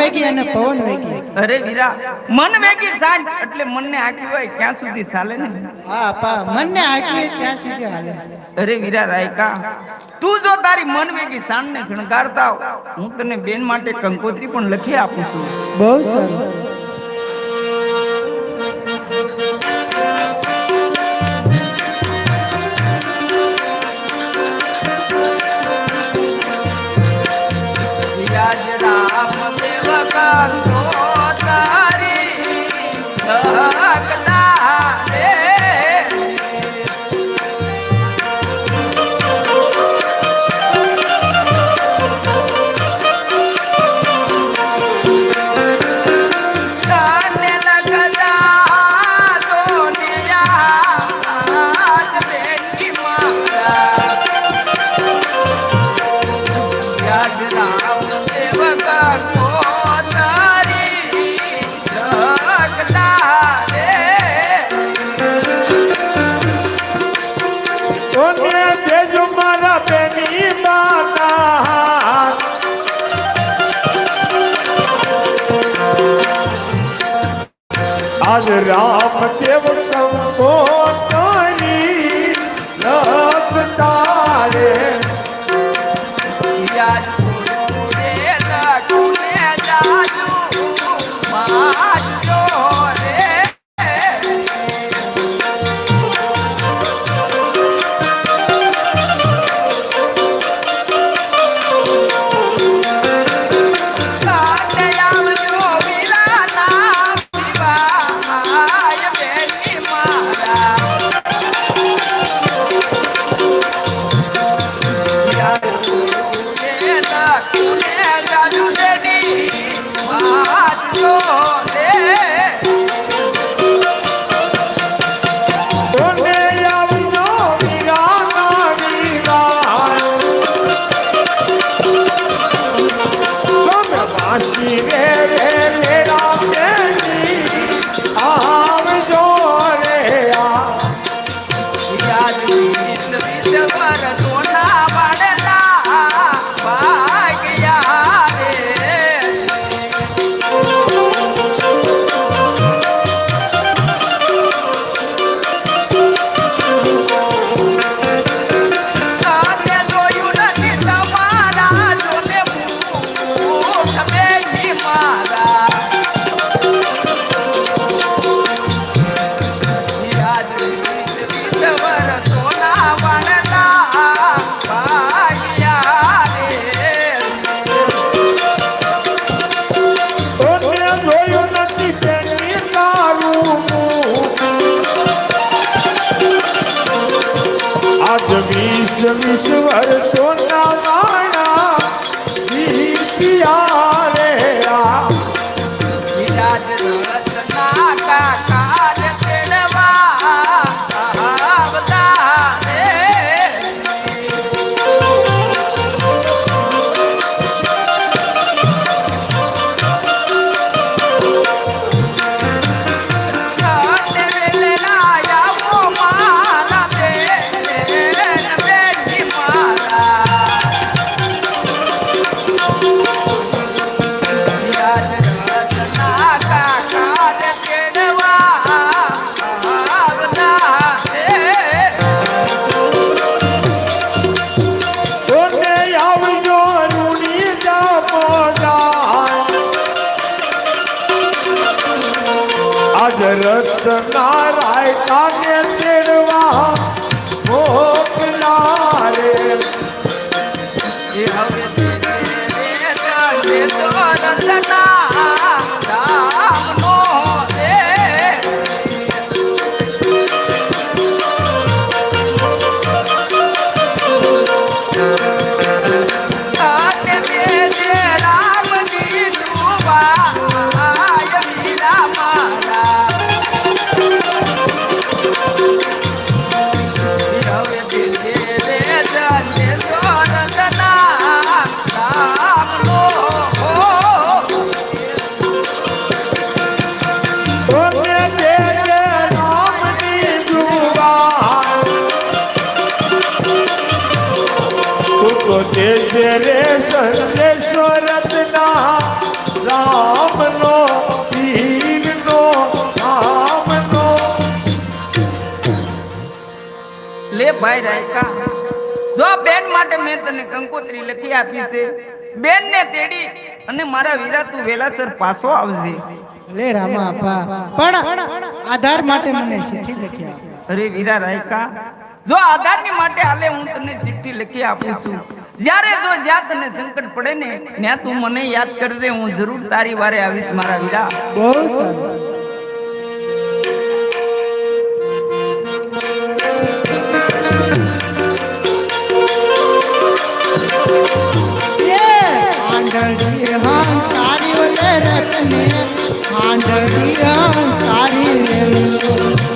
વેગી અને પવન વેગી. અરે વીરા, મન વેગી સાંજ એટલે મનને આંકી હોય ક્યાં સુધી ચાલે ને? હા પા, મનને આંકી ત્યાં સુધી હાલે. અરે વીરા રાયકા, તું જો તારી મન વેગી સાંજને શણગારતા હો, હું તને બેન માટે કંકોત્રી પણ લખી આપું છું. બહુ સારું. आज राम देव कंकोत्री लखता रे ईश्वर सोना माना किया रे विराज रत्ना का काल तेरवा अवतारे रत्ना राय काने तेरवा मोकला रे ये हवे तेरे तो रत्ना राम नो रे आते तेरे राम की दुआ आय मीरा मारा तेरे संदेश्वर रत्ना राम ભાઈ રાયકા, જો બેન માટે મેં તને કંકોત્રી લખી આપી છે, બેન ને તેડી અને મારા વીરા તું વેલાસર પાછો આવજે. લે રામા આપા, પણ આધાર માટે મને ચિઠ્ઠી લખી આપો. અરે વીરા રાયકા, જો આધારની માટે હાલે હું તને ચિઠ્ઠી લખી આપું છું. જ્યારે જો જ્યાં તને સંકટ પડે ને ત્યાં તું મને યાદ કરજે, હું જરૂર તારી વારે આવીશ મારા વીરા. બહુ સારું. આંધળી હા તારી વલે રચને, આંધળી હા તારી